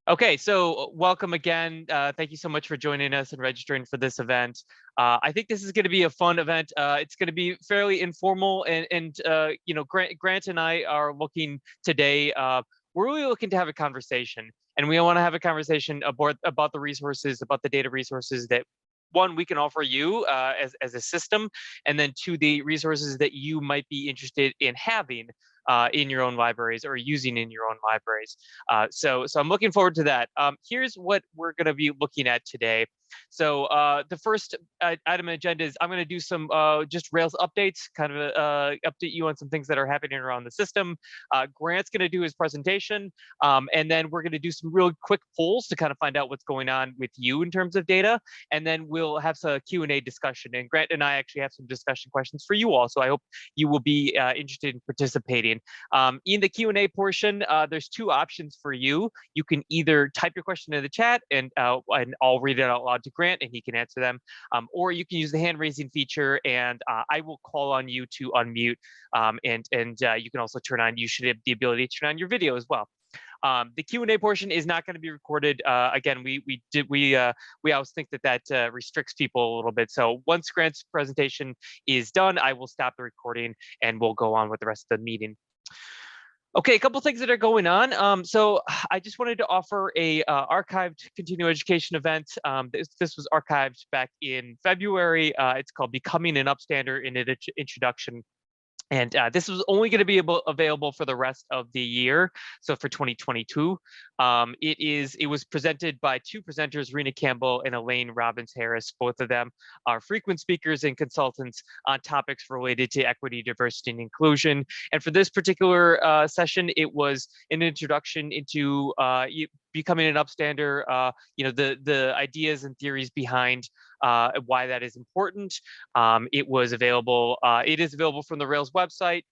Okay, so welcome again. Thank you so much for joining us and registering for this event. I think this is going to be a fun event. It's going to be fairly informal, and you know, Grant and I are looking today. We're really looking to have a conversation, and we want to have a conversation about the resources, about the data resources that one we can offer you as a system, and then two, the resources that you might be interested in having in your own libraries or using in your own libraries. So I'm looking forward to that. Here's what we're going to be looking at today. So the first item on the agenda is I'm going to do some just Rails updates, kind of update you on some things that are happening around the system. Grant's going to do his presentation, and then we're going to do some real quick polls to kind of find out what's going on with you in terms of data, and then we'll have some Q&A discussion. And Grant and I actually have some discussion questions for you all, so I hope you will be interested in participating. In the Q&A portion, there's two options for you. You can either type your question in the chat, and I'll read it out loud to Grant and he can answer them, or you can use the hand raising feature, and I will call on you to unmute, and you can also turn on, you should have the ability to turn on your video as well. The Q&A portion is not going to be recorded. Again, we always think that restricts people a little bit. So once Grant's presentation is done, I will stop the recording and we'll go on with the rest of the meeting. Okay, a couple things that are going on. So I just wanted to offer a archived continuing education event. This was archived back in February. It's called Becoming an Upstander in an Introduction. And this was only going to be available for the rest of the year, so for 2022. It was presented by two presenters, Rena Campbell and Elaine Robbins-Harris. Both of them are frequent speakers and consultants on topics related to equity, diversity, and inclusion. And for this particular session, it was an introduction into becoming an upstander, you know, the ideas and theories behind why that is important. It is available from the Rails website.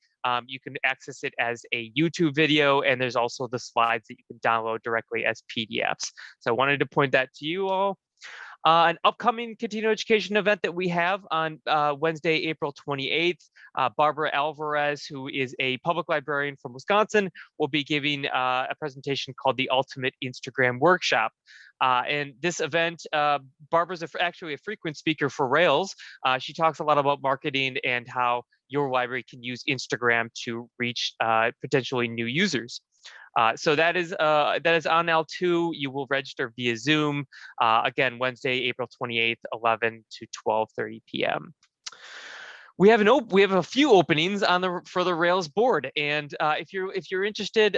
You can access it as a YouTube video, and there's also the slides that you can download directly as PDFs. So I wanted to point that to you all. An upcoming continuing education event that we have on Wednesday, April 28th, Barbara Alvarez, who is a public librarian from Wisconsin, will be giving a presentation called the Ultimate Instagram Workshop. And this event, Barbara's actually a frequent speaker for Rails. She talks a lot about marketing and how your library can use Instagram to reach potentially new users. So that is on L2. You will register via Zoom. Again, Wednesday, April 28th, 11 to 12:30 p.m. We have a few openings for the Rails board, and if you're interested,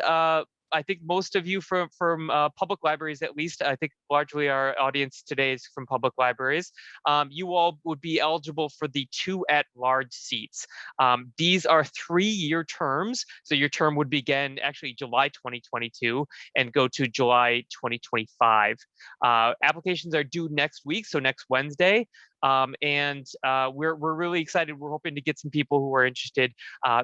I think most of you from public libraries, at least, I think largely our audience today is from public libraries. You all would be eligible for the 2 at-large seats. These are 3-year terms, so your term would begin actually July 2022 and go to July 2025. Applications are due next week, so next Wednesday. We're really excited. We're hoping to get some people who are interested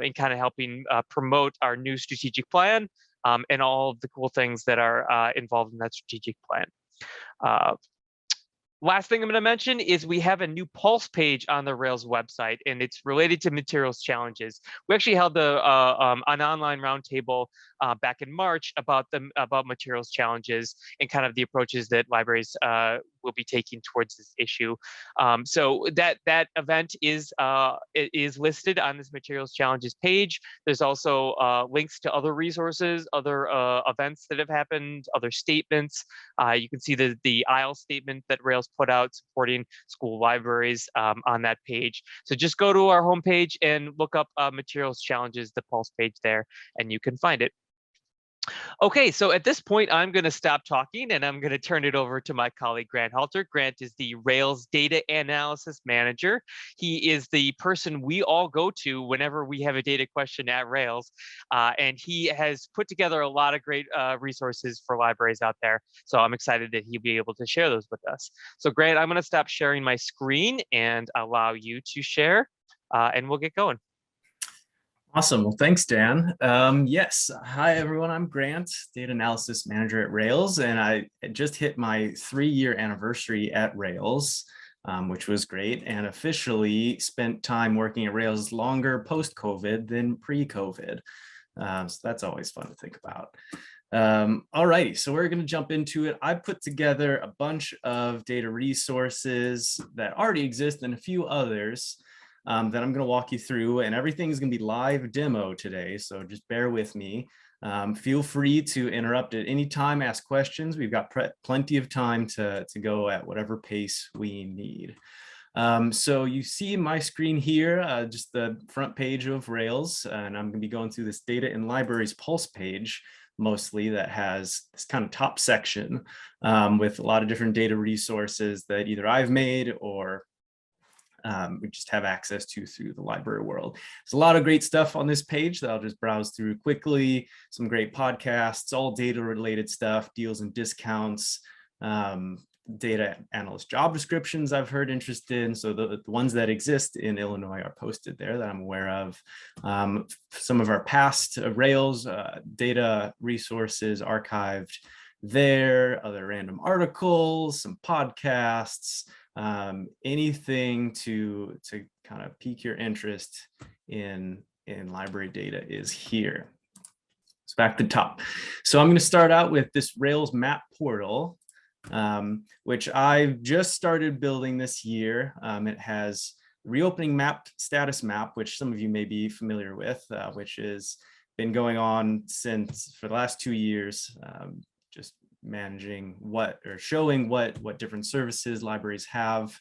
in kind of helping promote our new strategic plan. And all of the cool things that are involved in that strategic plan. Last thing I'm going to mention is we have a new Pulse page on the Rails website, and it's related to materials challenges. We actually held an online roundtable back in March about materials challenges and kind of the approaches that libraries will be taking towards this issue. So that event is listed on this materials challenges page. There's also links to other resources, other events that have happened, other statements. You can see the aisle statement that Rails put out supporting school libraries on that page. So just go to our homepage and look up materials challenges, the Pulse page there, and you can find it. Okay, so at this point, I'm going to stop talking and I'm going to turn it over to my colleague, Grant Halter. Grant is the Rails Data Analysis Manager. He is the person we all go to whenever we have a data question at Rails. And he has put together a lot of great resources for libraries out there. So I'm excited that he'll be able to share those with us. So Grant, I'm going to stop sharing my screen and allow you to share, and we'll get going. Awesome. Well, thanks, Dan. Yes. Hi, everyone. I'm Grant, Data Analysis Manager at Rails, and I just hit my 3-year anniversary at Rails, which was great, and officially spent time working at Rails longer post-COVID than pre-COVID. So that's always fun to think about. All righty, so we're going to jump into it. I put together a bunch of data resources that already exist and a few others that I'm going to walk you through, and everything is going to be live demo today, so just bear with me. Feel free to interrupt at any time, ask questions. We've got plenty of time to go at whatever pace we need. So you see my screen here, just the front page of Rails, and I'm going to be going through this data in libraries pulse page, mostly, that has this kind of top section with a lot of different data resources that either I've made or we just have access to through the library world. There's a lot of great stuff on this page that I'll just browse through quickly. Some great podcasts, all data related stuff, deals and discounts, data analyst job descriptions I've heard interest in. So the ones that exist in Illinois are posted there that I'm aware of. Some of our past Rails data resources archived there, other random articles, some podcasts, anything to kind of pique your interest in library data is here. So back to the top. So I'm going to start out with this Rails map portal, which I've just started building this year. It has reopening map status map, which some of you may be familiar with, which has been going on for the last 2 years, just managing showing what different services libraries have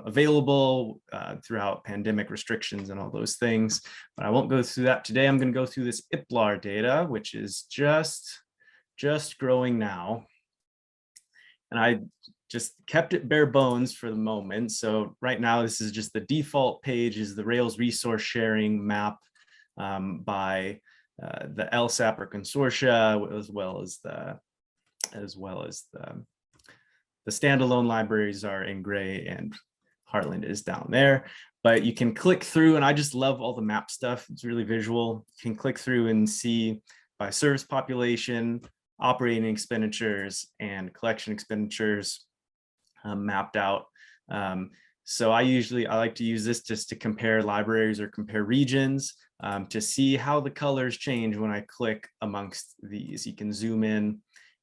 available throughout pandemic restrictions and all those things. But I won't go through that today. I'm going to go through this IPLAR data, which is just growing now. And I just kept it bare bones for the moment. So right now, this is just the default page, is the Rails resource sharing map by the LSAP or consortia, as well as the standalone libraries are in gray, and Heartland is down there. But you can click through, and I just love all the map stuff. It's really visual. You can click through and see by service population, operating expenditures, and collection expenditures mapped out. So I like to use this just to compare libraries or compare regions to see how the colors change when I click amongst these. You can zoom in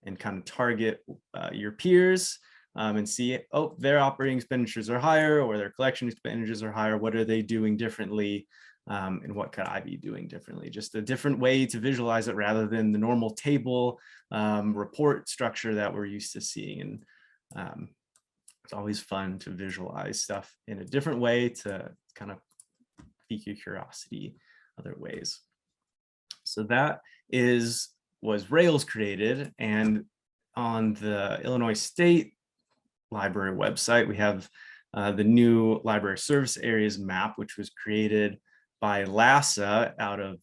and kind of target your peers and see, oh, their operating expenditures are higher, or their collection expenditures are higher. What are they doing differently? And what could I be doing differently? Just a different way to visualize it rather than the normal table report structure that we're used to seeing. And it's always fun to visualize stuff in a different way to kind of pique your curiosity other ways. So that was Rails created, and on the Illinois State Library website, we have the new library service areas map, which was created by LASA out of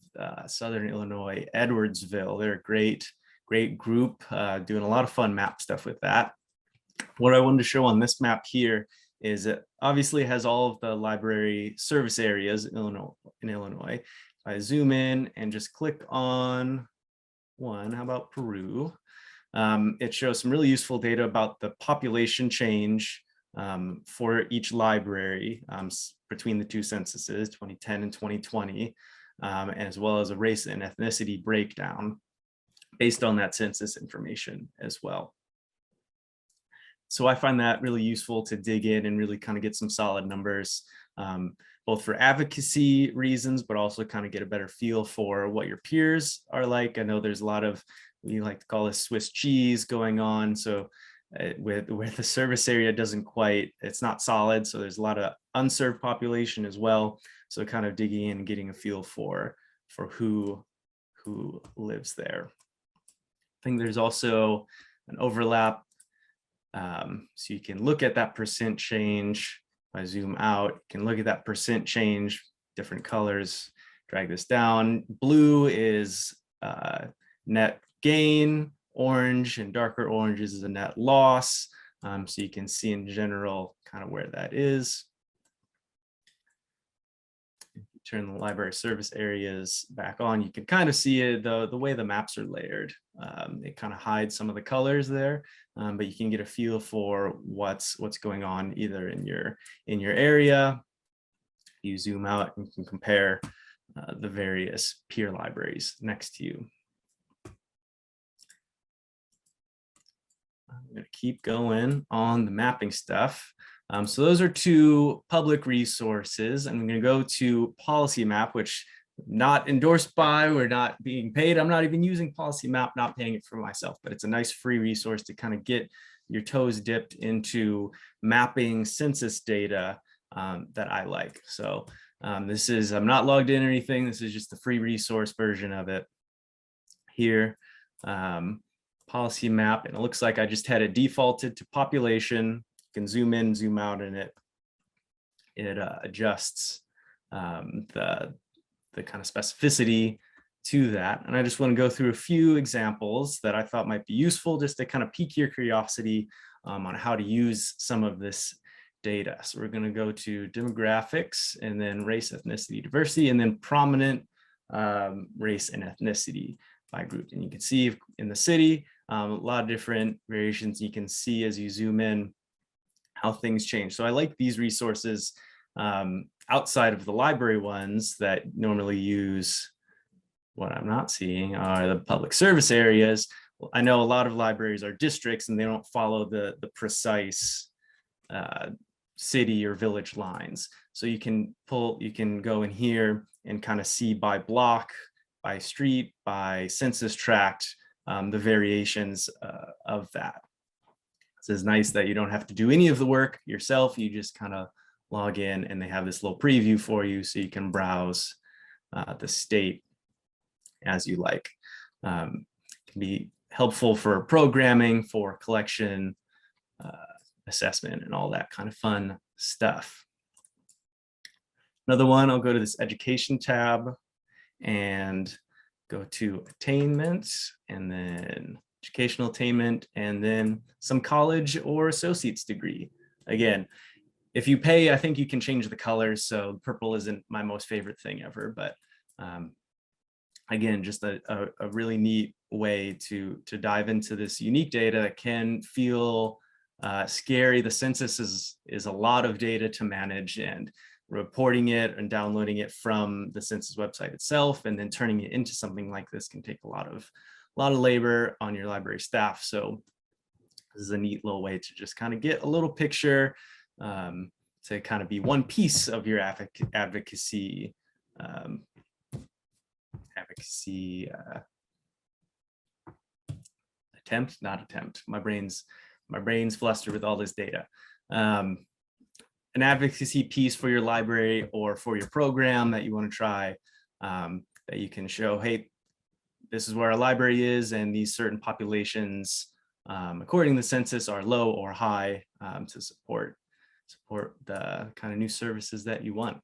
Southern Illinois, Edwardsville. They're a great group doing a lot of fun map stuff with that. What I wanted to show on this map here is it obviously has all of the library service areas in Illinois. If I zoom in and just click on one, how about Peru? It shows some really useful data about the population change for each library between the two censuses, 2010 and 2020, as well as a race and ethnicity breakdown based on that census information as well. So I find that really useful to dig in and really kind of get some solid numbers, both for advocacy reasons, but also kind of get a better feel for what your peers are like. I know there's a lot of, we like to call this Swiss cheese going on. So where the service area it's not solid. So there's a lot of unserved population as well. So kind of digging in and getting a feel for who lives there. I think there's also an overlap. So you can look at that percent change. If I zoom out, you can look at that percent change, different colors, drag this down. Blue is net gain, orange and darker oranges is a net loss. So you can see in general kind of where that is. If you turn the library service areas back on, you can kind of see it, the way the maps are layered. It kind of hides some of the colors there, but you can get a feel for what's going on either in your area. You zoom out and you can compare the various peer libraries next to you. I'm going to keep going on the mapping stuff. So those are two public resources. I'm going to go to PolicyMap, which not endorsed by, we're not being paid. I'm not even using PolicyMap, not paying it for myself, but it's a nice free resource to kind of get your toes dipped into mapping census data that I like. So this is, I'm not logged in or anything. This is just the free resource version of it here. PolicyMap, and it looks like I just had it defaulted to population. You can zoom in, zoom out, and it adjusts the kind of specificity to that. And I just want to go through a few examples that I thought might be useful just to kind of pique your curiosity on how to use some of this data. So we're going to go to demographics, and then race, ethnicity, diversity, and then prominent race and ethnicity by group. And you can see in the city, a lot of different variations. You can see as you zoom in how things change. So I like these resources outside of the library ones that normally use. What I'm not seeing are the public service areas. I know a lot of libraries are districts and they don't follow the precise city or village lines. So you can go in here and kind of see by block, by street, by census tract, the variations of that. So it's nice that you don't have to do any of the work yourself. You just kind of log in and they have this little preview for you so you can browse the state as you like. Can be helpful for programming, for collection, assessment, and all that kind of fun stuff. Another one, I'll go to this education tab and go to attainment, and then educational attainment, and then some college or associate's degree. Again, if you pay, I think you can change the colors. So purple isn't my most favorite thing ever, but again, just a really neat way to dive into this unique data that can feel scary. The census is a lot of data to manage, and reporting it and downloading it from the census website itself and then turning it into something like this can take a lot of labor on your library staff. So this is a neat little way to just kind of get a little picture, to kind of be one piece of your advocacy attempt. My brain's flustered with all this data. An advocacy piece for your library or for your program that you want to try, that you can show, hey, this is where our library is, and these certain populations, according to the census, are low or high, to support the kind of new services that you want.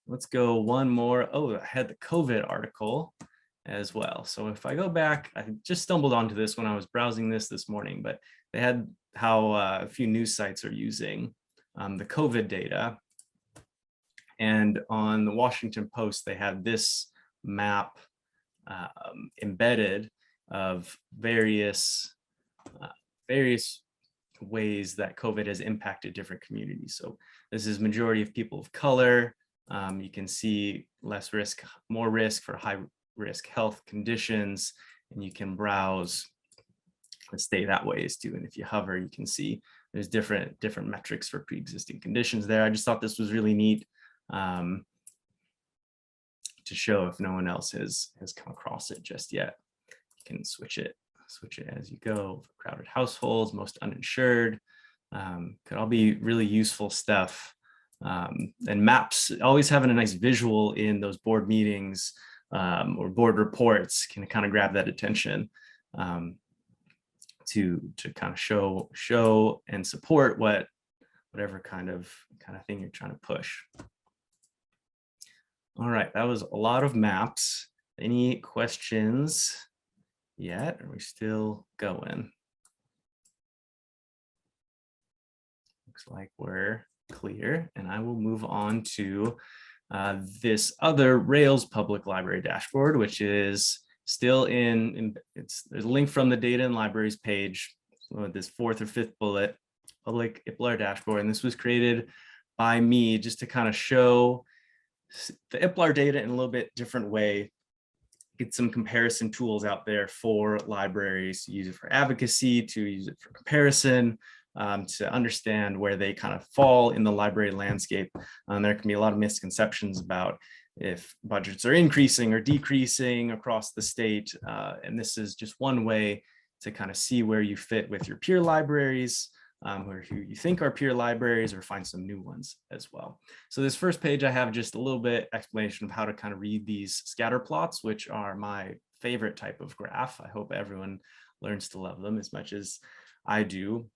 Let's go one more. Oh, I had the COVID article as well. So if I go back, I just stumbled onto this when I was browsing this morning, but they had how a few news sites are using the COVID data. And on the Washington Post, they had this map embedded of various ways that COVID has impacted different communities. So this is majority of people of color. You can see less risk, more risk for high risk health conditions, and you can browse the state that way is too. And if you hover, you can see there's different metrics for pre-existing conditions there. I just thought this was really neat to show if no one else has come across it just yet. You can switch it as you go. Crowded households, most uninsured, could all be really useful stuff. And maps, always having a nice visual in those board meetings or board reports can kind of grab that attention, to kind of show and support whatever kind of thing you're trying to push. All right, that was a lot of maps. Any questions yet? Are we still going? Looks like we're clear, and I will move on to this other Rails public library dashboard, which is still there's a link from the data and libraries page, this fourth or fifth bullet, public IPLAR dashboard. And this was created by me just to kind of show the IPLAR data in a little bit different way get some comparison tools out there for libraries, to use it for advocacy, to use it for comparison, to understand where they kind of fall in the library landscape. There can be a lot of misconceptions about if budgets are increasing or decreasing across the state. And this is just one way to kind of see where you fit with your peer libraries, or who you think are peer libraries, or find some new ones as well. So this first page, I have just a little bit explanation of how to kind of read these scatter plots, which are my favorite type of graph. I hope everyone learns to love them as much as I do.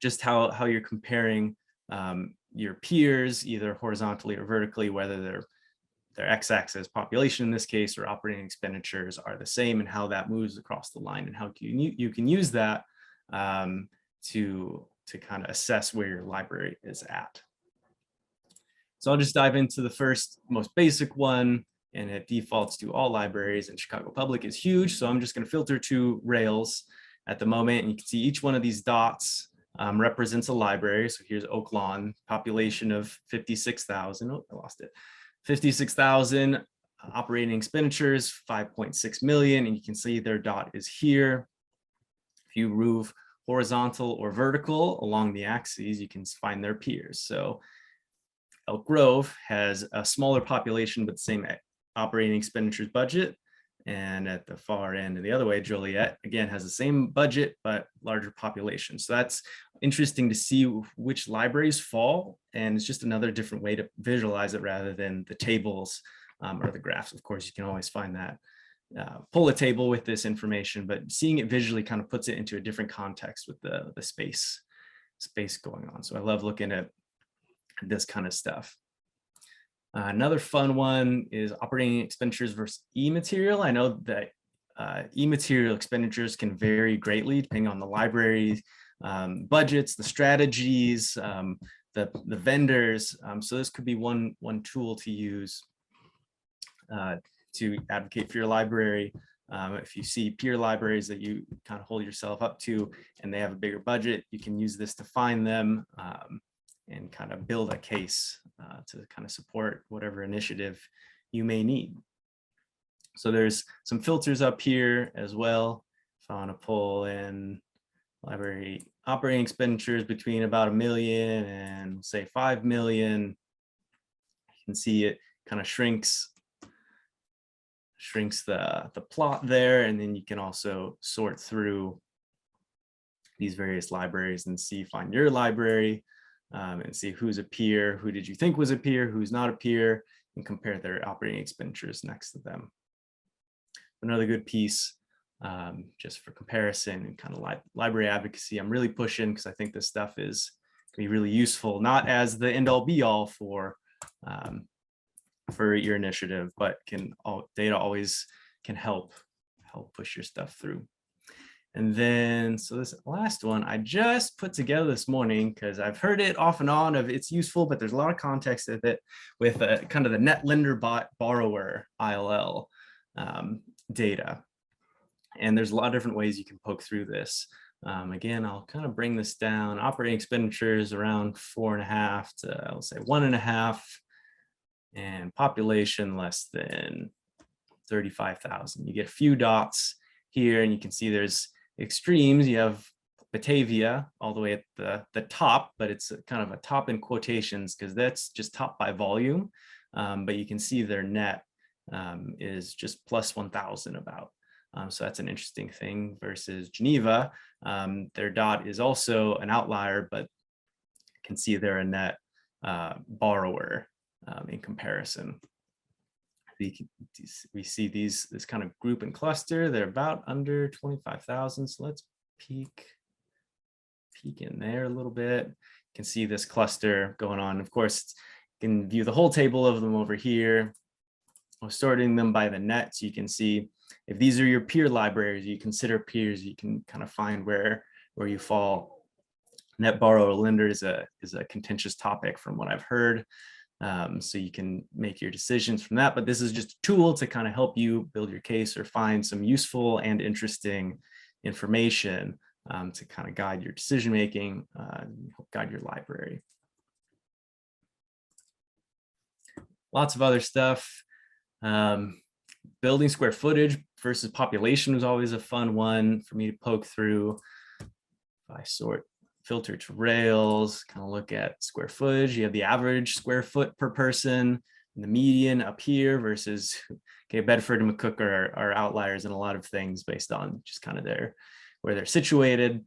Just how you're comparing your peers, either horizontally or vertically, whether their x-axis, population in this case, or operating expenditures are the same, and how that moves across the line, and how you can use that to kind of assess where your library is at. So I'll just dive into the first, most basic one, and it defaults to all libraries, and Chicago Public is huge. So I'm just going to filter to Rails at the moment, and you can see each one of these dots represents a library. So here's Oak Lawn, population of 56,000. Oh, I lost it. 56,000, operating expenditures, 5.6 million. And you can see their dot is here. If you move horizontal or vertical along the axes, you can find their peers. So Elk Grove has a smaller population, but the same operating expenditures budget. And at the far end of the other way, Joliet, again, has the same budget, but larger population. So that's interesting to see which libraries fall. And it's just another different way to visualize it rather than the tables or the graphs. Of course, you can always find that, pull a table with this information, but seeing it visually kind of puts it into a different context with the space going on. So I love looking at this kind of stuff. Another fun one is operating expenditures versus e-material. I know that e-material expenditures can vary greatly depending on the library budgets, the strategies, the vendors. So this could be one tool to use to advocate for your library. If you see peer libraries that you kind of hold yourself up to and they have a bigger budget, you can use this to find them and kind of build a case to kind of support whatever initiative you may need. So there's some filters up here as well. If I want to pull in library operating expenditures between about $1 million and say 5 million, you can see it kind of shrinks the plot there. And then you can also sort through these various libraries and find your library and see who's a peer, who did you think was a peer, who's not a peer, and compare their operating expenditures next to them. Another good piece just for comparison and kind of library advocacy, I'm really pushing because I think this stuff is going to be really useful, not as the end all be all for your initiative, but data always can help push your stuff through. And then, so this last one I just put together this morning because I've heard it off and on of it's useful, but there's a lot of context with it with kind of the net lender borrower ILL data. And there's a lot of different ways you can poke through this. Again, I'll kind of bring this down. Operating expenditures around 4.5 to, I'll say 1.5, and population less than 35,000. You get a few dots here, and you can see there's extremes. You have Batavia all the way at the top, but it's kind of a top in quotations because that's just top by volume. But you can see their net is just plus 1,000 about. So that's an interesting thing versus Geneva. Their dot is also an outlier, but you can see they're a net borrower in comparison. We see this kind of group and cluster. They're about under 25,000. So let's peek in there a little bit. You can see this cluster going on. Of course, you can view the whole table of them over here. We're sorting them by the net, so you can see if these are your peer libraries, you consider peers, you can kind of find where you fall. Net borrower lender is a contentious topic from what I've heard. So you can make your decisions from that, but this is just a tool to kind of help you build your case or find some useful and interesting information to kind of guide your decision making, guide your library. Lots of other stuff. Building square footage versus population was always a fun one for me to poke through. If I filter to Rails, kind of look at square footage, you have the average square foot per person, and the median up here versus, okay, Bedford and McCook are outliers in a lot of things based on just kind of where they're situated.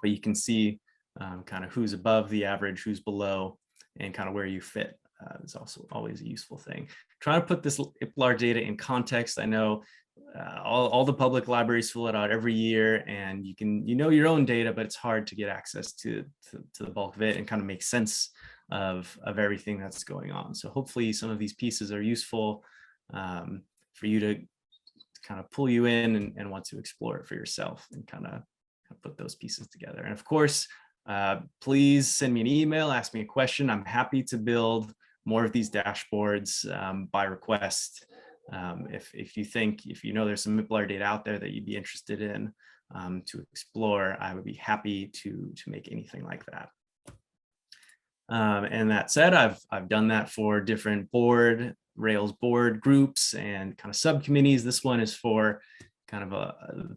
But you can see kind of who's above the average, who's below, and kind of where you fit. Is also always a useful thing. Trying to put this IPLAR data in context. I know all the public libraries fill it out every year, and you know your own data, but it's hard to get access to the bulk of it and kind of make sense of everything that's going on. So hopefully some of these pieces are useful for you to kind of pull you in and want to explore it for yourself and kind of put those pieces together. And of course, please send me an email, ask me a question. I'm happy to build more of these dashboards by request. If you know there's some IPLAR data out there that you'd be interested in to explore, I would be happy to make anything like that. And that said, I've done that for different Rails board groups and kind of subcommittees. This one is for kind of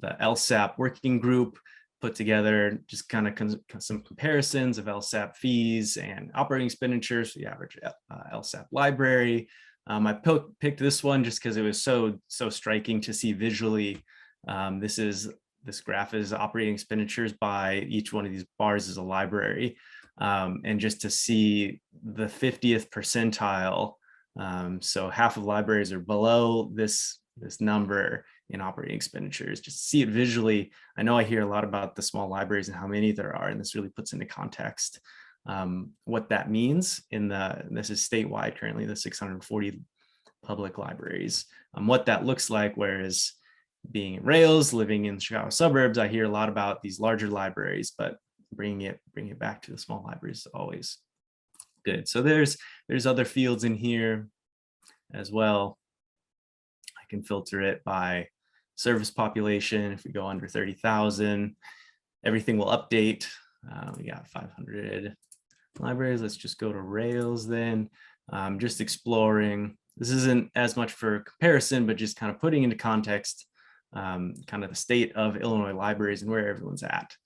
the LSAP working group, put together just kind of some comparisons of LSAP fees and operating expenditures for the average LSAP library. I picked this one just because it was so striking to see visually. This graph is operating expenditures by each one of these bars is a library, and just to see the 50th percentile. So half of libraries are below this number in operating expenditures. Just see it visually. I know I hear a lot about the small libraries and how many there are, and this really puts into context what that means this is statewide currently, the 640 public libraries, what that looks like. Whereas being in Rails, living in Chicago suburbs, I hear a lot about these larger libraries, but bringing it back to the small libraries is always good. So there's other fields in here as well. I can filter it by service population. If we go under 30,000, everything will update. We got 500 libraries. Let's just go to Rails then. Just exploring. This isn't as much for comparison, but just kind of putting into context kind of the state of Illinois libraries and where everyone's at.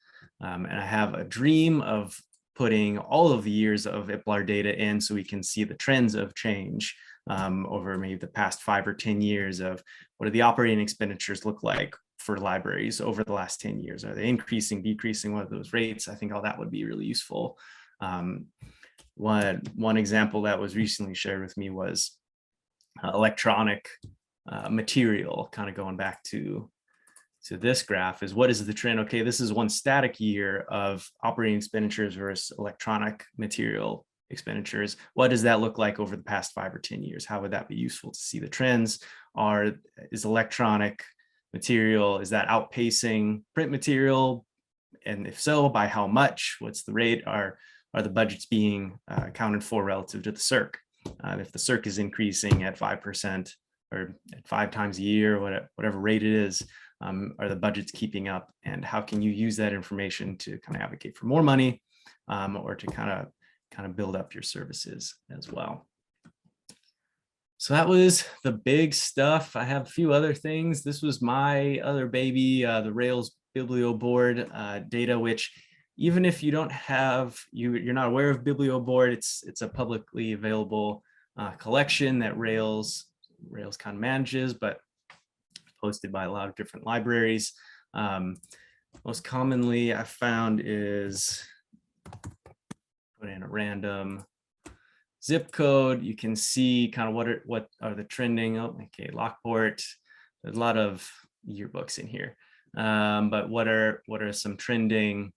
And I have a dream of putting all of the years of IPLAR data in so we can see the trends of change over maybe the past 5 or 10 years of what do the operating expenditures look like for libraries over the last 10 years? Are they increasing, decreasing? What are those rates? I think all that would be really useful. One example that was recently shared with me was electronic material, kind of going back to this graph is what is the trend? Okay, this is one static year of operating expenditures versus electronic material expenditures. What does that look like over the past 5 or 10 years? How would that be useful to see the trends? Is electronic material, is that outpacing print material? And if so, by how much? What's the rate? Are the budgets being accounted for relative to the CIRC? If the CIRC is increasing at 5% or at 5 times a year, whatever rate it is, are the budgets keeping up? And how can you use that information to kind of advocate for more money or to kind of build up your services as well? So that was the big stuff. I have a few other things. This was my other baby, the Rails Biblio board data, which even if you don't have, you're not aware of Biblio board, it's a publicly available collection that Rails kind of manages, but posted by a lot of different libraries. Most commonly I found is put in a random zip code. You can see kind of what are the trending. Oh, okay, Lockport. There's a lot of yearbooks in here, but what are some trending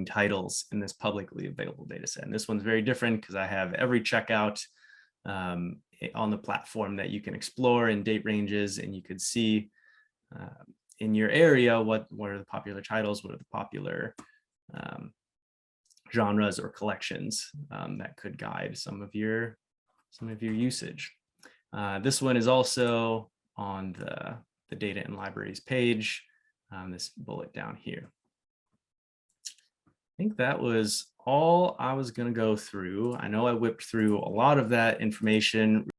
titles in this publicly available data set? And this one's very different because I have every checkout on the platform that you can explore in date ranges, and you could see in your area what are the popular titles, what are the popular genres or collections that could guide some of your usage. This one is also on the data and libraries page, this bullet down here. I think that was all I was going to go through. I know I whipped through a lot of that information